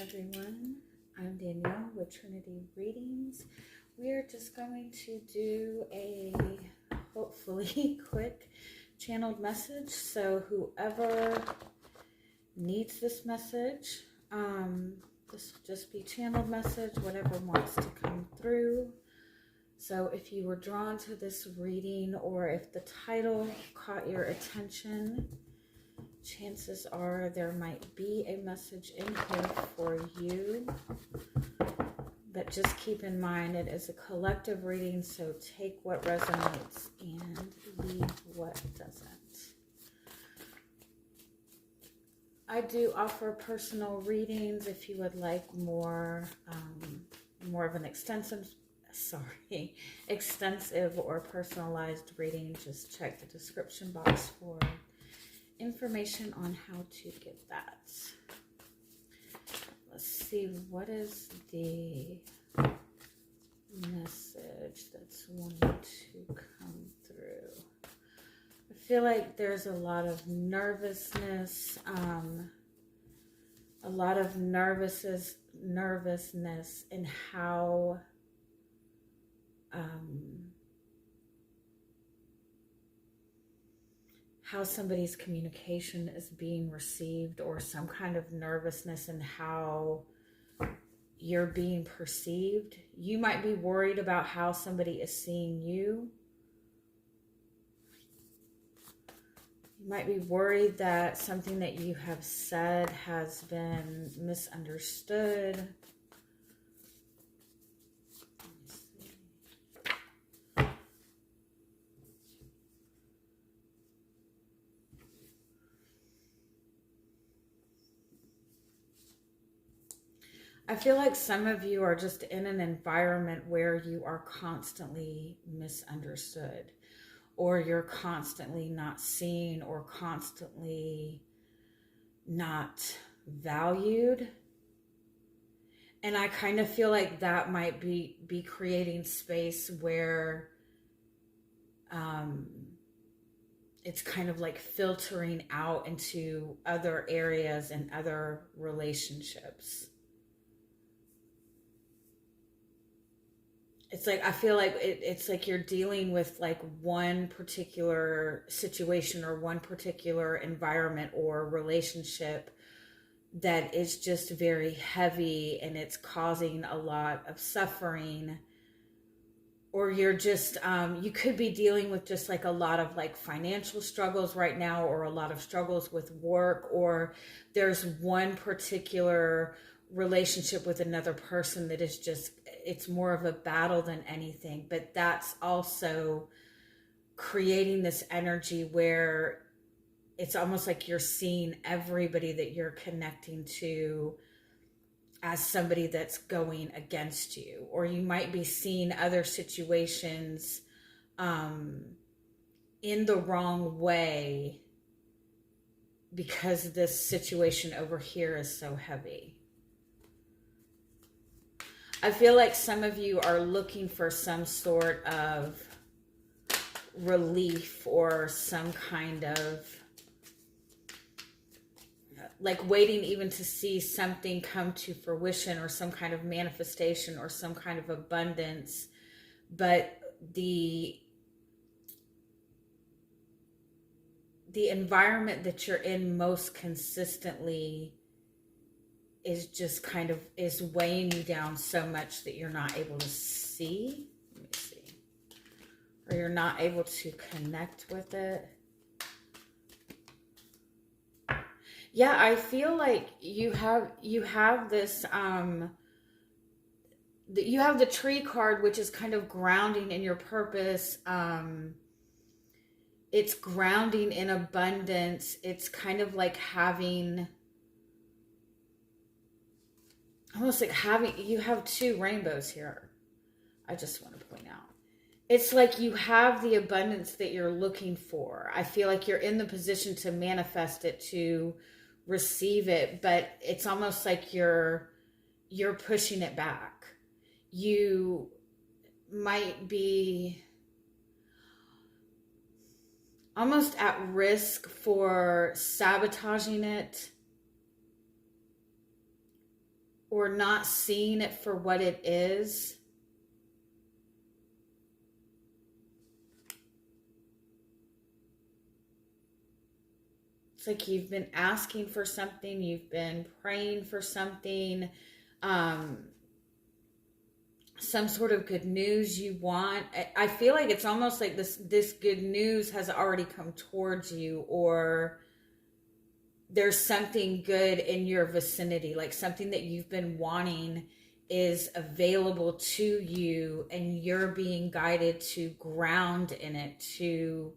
everyone, I'm Danielle with Trinity Readings. We're just going to do a hopefully quick channeled message. So whoever needs this message, this will just be channeled message, whatever wants to come through. So if you were drawn to this reading or if the title caught your attention, chances are there might be a message in here for you, but just keep in mind it is a collective reading, so take what resonates and leave what doesn't. I do offer personal readings if you would like more of an extensive or personalized reading. Just check the description box for information on how to get that. Let's see, what is the message that's wanting to come through? I feel like there's a lot of nervousness, in how somebody's communication is being received, or some kind of nervousness in how you're being perceived. You might be worried about how somebody is seeing you. You might be worried that something that you have said has been misunderstood. I feel like some of you are just in an environment where you are constantly misunderstood, or you're constantly not seen, or constantly not valued. And I kind of feel like that might be creating space where it's kind of like filtering out into other areas and other relationships. It's like, I feel like it's like you're dealing with like one particular situation or one particular environment or relationship that is just very heavy and it's causing a lot of suffering. Or you're just, you could be dealing with just like a lot of like financial struggles right now, or a lot of struggles with work, or there's one particular relationship with another person that is just, it's more of a battle than anything. But that's also creating this energy where it's almost like you're seeing everybody that you're connecting to as somebody that's going against you. Or you might be seeing other situations in the wrong way because this situation over here is so heavy. I feel like some of you are looking for some sort of relief, or some kind of like waiting even to see something come to fruition, or some kind of manifestation, or some kind of abundance. But the environment that you're in most consistently is just kind of is weighing you down so much that you're not able to see. Let me see. Or you're not able to connect with it. Yeah, I feel like you have this you have the tree card, which is kind of grounding in your purpose. It's grounding in abundance. It's kind of like having, almost like having, you have two rainbows here. I just want to point out. It's like you have the abundance that you're looking for. I feel like you're in the position to manifest it, to receive it, but it's almost like you're pushing it back. You might be almost at risk for sabotaging it, or not seeing it for what it is. It's like you've been asking for something, you've been praying for something, some sort of good news you want. I feel like it's almost like this good news has already come towards you, or there's something good in your vicinity, like something that you've been wanting is available to you, and you're being guided to ground in it, to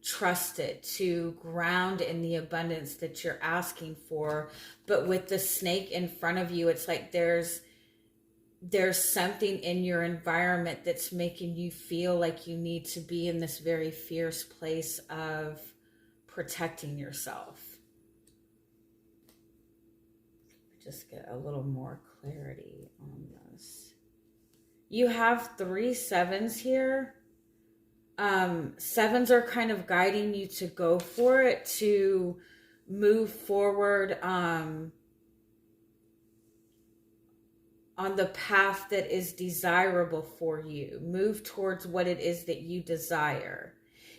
trust it, to ground in the abundance that you're asking for. But with the snake in front of you, it's like there's something in your environment that's making you feel like you need to be in this very fierce place of protecting yourself. Just get a little more clarity on this. You have 3 sevens here. Sevens are kind of guiding you to go for it, to move forward on the path that is desirable for you. Move towards what it is that you desire,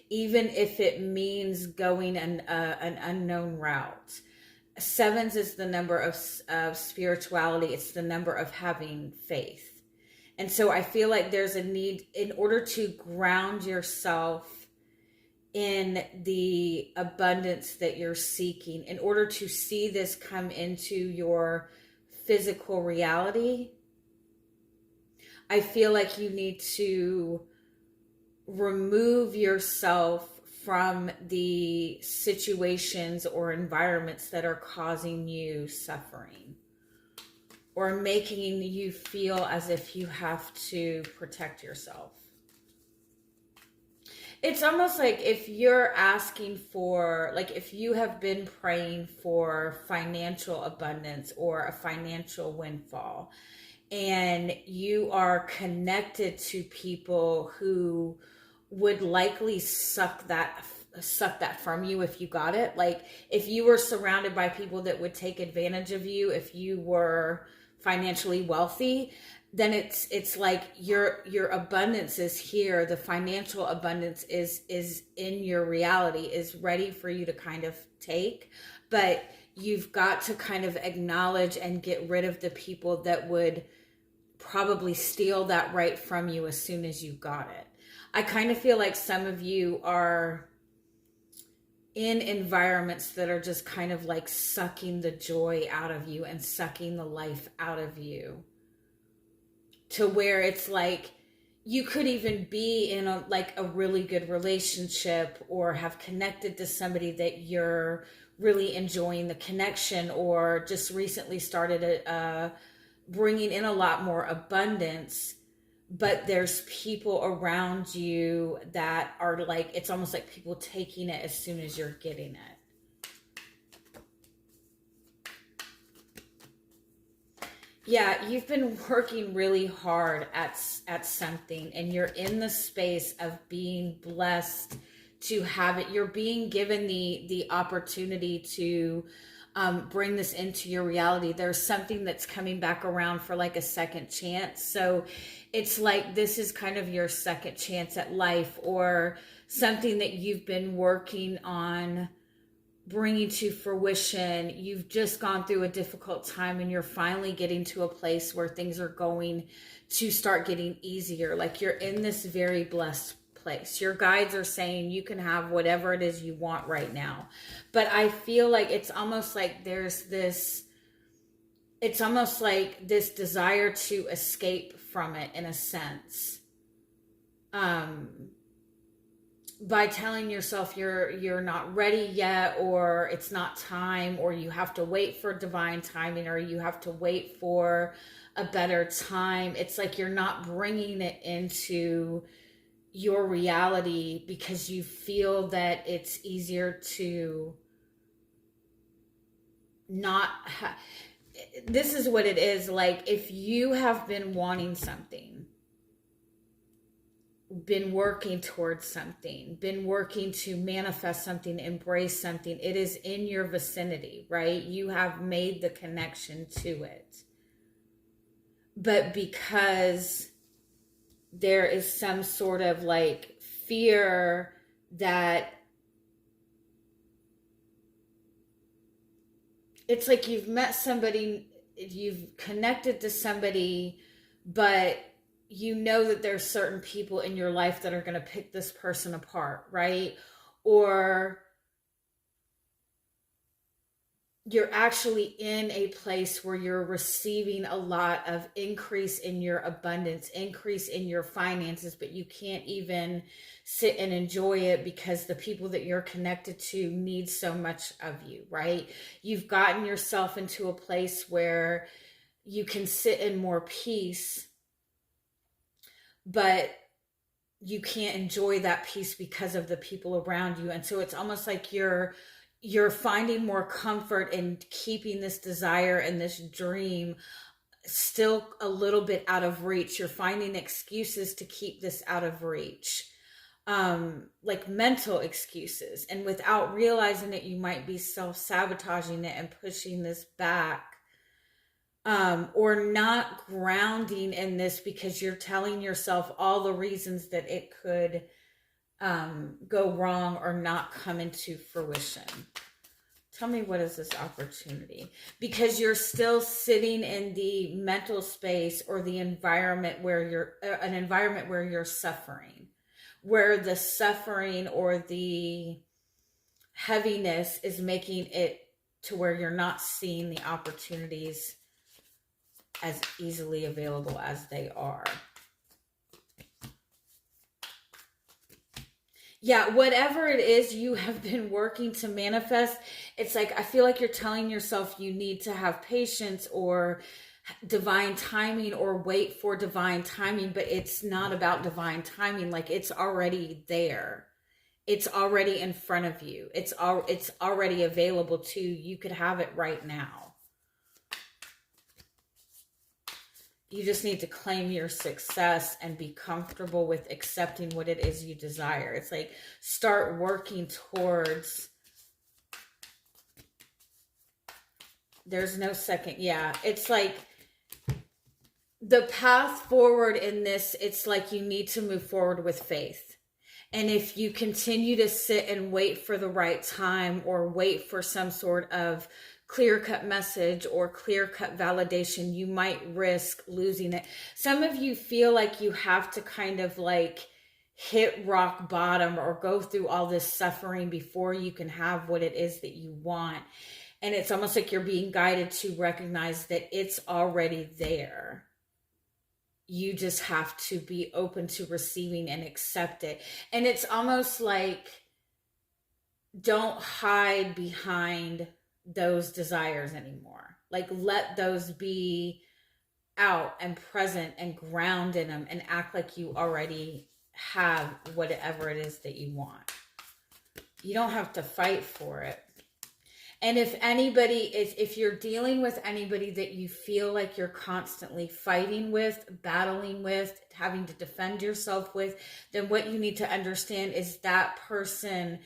even if it means going an unknown route. Sevens is the number of spirituality. It's the number of having faith. And so I feel like there's a need, in order to ground yourself in the abundance that you're seeking, in order to see this come into your physical reality, I feel like you need to remove yourself from the situations or environments that are causing you suffering, or making you feel as if you have to protect yourself. It's almost like if you're asking for, like if you have been praying for financial abundance or a financial windfall, and you are connected to people who would likely suck that from you if you got it. Like if you were surrounded by people that would take advantage of you if you were financially wealthy, then it's like your abundance is here. The financial abundance is in your reality, is ready for you to kind of take, but you've got to kind of acknowledge and get rid of the people that would probably steal that right from you as soon as you got it. I kind of feel like some of you are in environments that are just kind of like sucking the joy out of you and sucking the life out of you, to where it's like you could even be in a really good relationship, or have connected to somebody that you're really enjoying the connection, or just recently started bringing in a lot more abundance, but there's people around you that are like, it's almost like people taking it as soon as you're getting it. Yeah, you've been working really hard at something, and you're in the space of being blessed to have it. You're being given the opportunity to bring this into your reality. There's something that's coming back around for like a second chance. So it's like this is kind of your second chance at life, or something that you've been working on bringing to fruition. You've just gone through a difficult time, and you're finally getting to a place where things are going to start getting easier. Like you're in this very blessed place. Your guides are saying you can have whatever it is you want right now. But I feel like it's almost like there's this, it's almost like this desire to escape from it in a sense. By telling yourself you're not ready yet, or it's not time, or you have to wait for divine timing, or you have to wait for a better time. It's like you're not bringing it into your reality because you feel that it's easier to not this is what it is. Like if you have been wanting something, been working towards something, been working to manifest something, embrace something, it is in your vicinity, right? You have made the connection to it. but because there is some sort of like fear that it's like you've met somebody, you've connected to somebody, but you know that there's certain people in your life that are going to pick this person apart, right? Or you're actually in a place where you're receiving a lot of increase in your abundance, increase in your finances, but you can't even sit and enjoy it because the people that you're connected to need so much of you, right? You've gotten yourself into a place where you can sit in more peace, but you can't enjoy that peace because of the people around you. And so it's almost like you're finding more comfort in keeping this desire and this dream still a little bit out of reach. You're finding excuses to keep this out of reach, like mental excuses. And without realizing it, you might be self-sabotaging it and pushing this back, or not grounding in this because you're telling yourself all the reasons that it could go wrong or not come into fruition. Tell me, what is this opportunity? Because you're still sitting in the mental space or the environment where you're suffering, where the suffering or the heaviness is making it to where you're not seeing the opportunities as easily available as they are. Yeah, whatever it is you have been working to manifest, it's like, I feel like you're telling yourself you need to have patience or divine timing or wait for divine timing, but it's not about divine timing. Like, it's already there. It's already in front of you. It's already available to you. You could have it right now. You just need to claim your success and be comfortable with accepting what it is you desire. It's like, start working towards, there's no second. Yeah. It's like the path forward in this, it's like you need to move forward with faith. And if you continue to sit and wait for the right time or wait for some sort of clear-cut message or clear-cut validation, you might risk losing it. Some of you feel like you have to kind of like hit rock bottom or go through all this suffering before you can have what it is that you want. And it's almost like you're being guided to recognize that it's already there. You just have to be open to receiving and accept it. And it's almost like, don't hide behind those desires anymore. Like, let those be out and present and ground in them and act like you already have whatever it is that you want. You don't have to fight for it. And if you're dealing with anybody that you feel like you're constantly fighting with, battling with, having to defend yourself with, then what you need to understand is that person,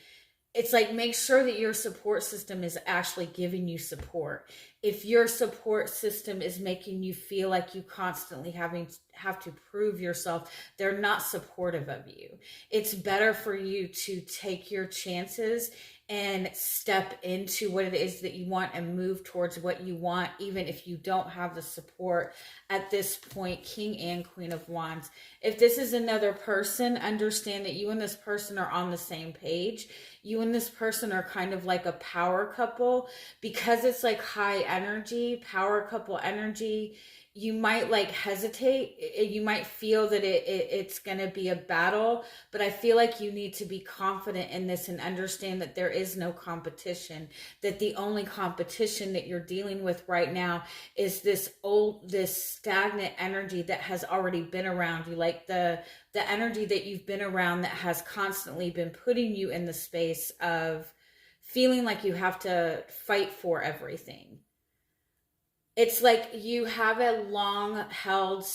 it's like, make sure that your support system is actually giving you support. If your support system is making you feel like you constantly have to prove yourself, they're not supportive of you. It's better for you to take your chances and step into what it is that you want and move towards what you want, even if you don't have the support at this point. King and Queen of Wands. If this is another person, understand that you and this person are on the same page. You and this person are kind of like a power couple, because it's like high energy, power couple energy. You might like hesitate. You might feel that it's going to be a battle, but I feel like you need to be confident in this and understand that there is no competition, that the only competition that you're dealing with right now is this stagnant energy that has already been around you, like the energy that you've been around that has constantly been putting you in the space of feeling like you have to fight for everything. It's like you have a long held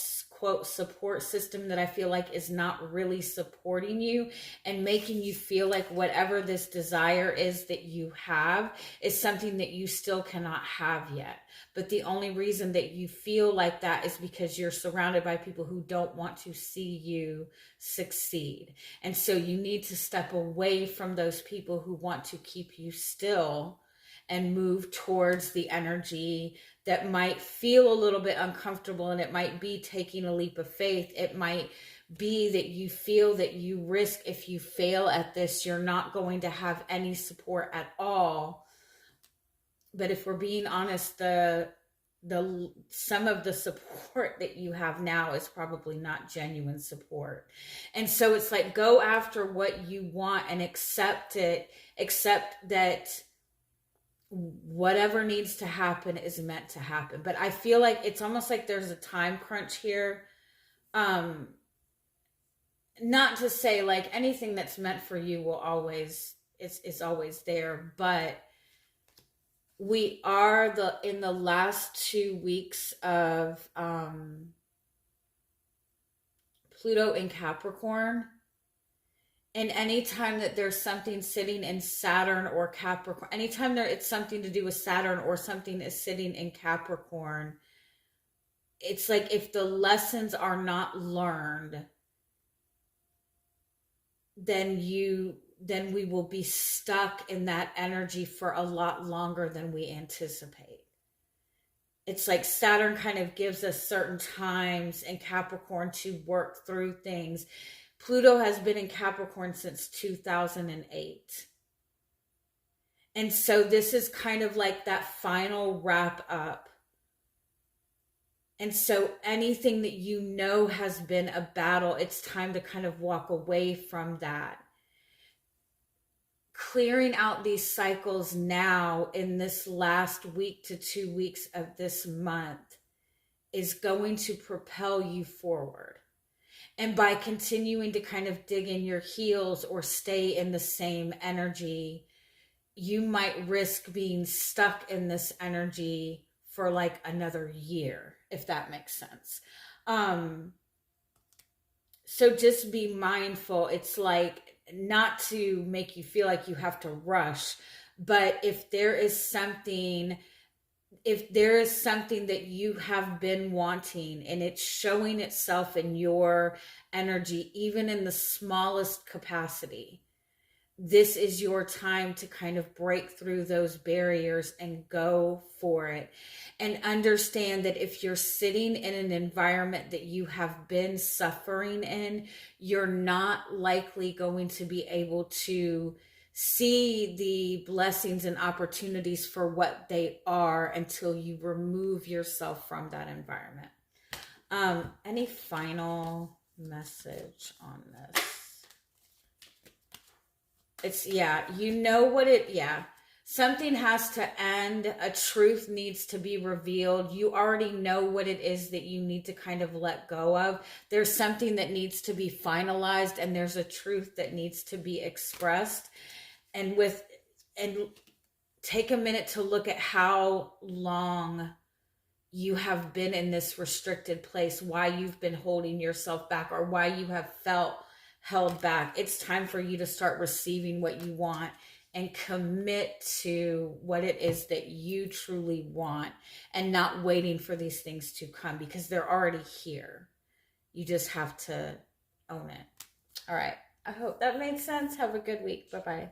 quote support system that I feel like is not really supporting you and making you feel like whatever this desire is that you have is something that you still cannot have yet. But the only reason that you feel like that is because you're surrounded by people who don't want to see you succeed. And so you need to step away from those people who want to keep you still and move towards the energy that might feel a little bit uncomfortable, and it might be taking a leap of faith. It might be that you feel that you risk, if you fail at this, you're not going to have any support at all. But if we're being honest, the some of the support that you have now is probably not genuine support. And so it's like, go after what you want and accept that whatever needs to happen is meant to happen. But I feel like it's almost like there's a time crunch here. Not to say like anything that's meant for you will always, it's always there, but we are in the last 2 weeks of Pluto in Capricorn. And anytime that there's something sitting in Saturn or Capricorn, anytime it's something to do with Saturn or something is sitting in Capricorn, it's like if the lessons are not learned, then we will be stuck in that energy for a lot longer than we anticipate. It's like Saturn kind of gives us certain times in Capricorn to work through things. Pluto has been in Capricorn since 2008. And so this is kind of like that final wrap up. And so anything that you know has been a battle, it's time to kind of walk away from that. Clearing out these cycles now in this last week to 2 weeks of this month is going to propel you forward. And by continuing to kind of dig in your heels or stay in the same energy, you might risk being stuck in this energy for like another year, if that makes sense. So just be mindful. It's like, not to make you feel like you have to rush, but if there is something that you have been wanting and it's showing itself in your energy, even in the smallest capacity, this is your time to kind of break through those barriers and go for it. And understand that if you're sitting in an environment that you have been suffering in, you're not likely going to be able to see the blessings and opportunities for what they are until you remove yourself from that environment. Any final message on this? It's, you know what something has to end. A truth needs to be revealed. You already know what it is that you need to kind of let go of. There's something that needs to be finalized, and there's a truth that needs to be expressed. And take a minute to look at how long you have been in this restricted place, why you've been holding yourself back, or why you have felt held back. It's time for you to start receiving what you want and commit to what it is that you truly want, and not waiting for these things to come, because they're already here. You just have to own it. All right. I hope that made sense. Have a good week. Bye-bye.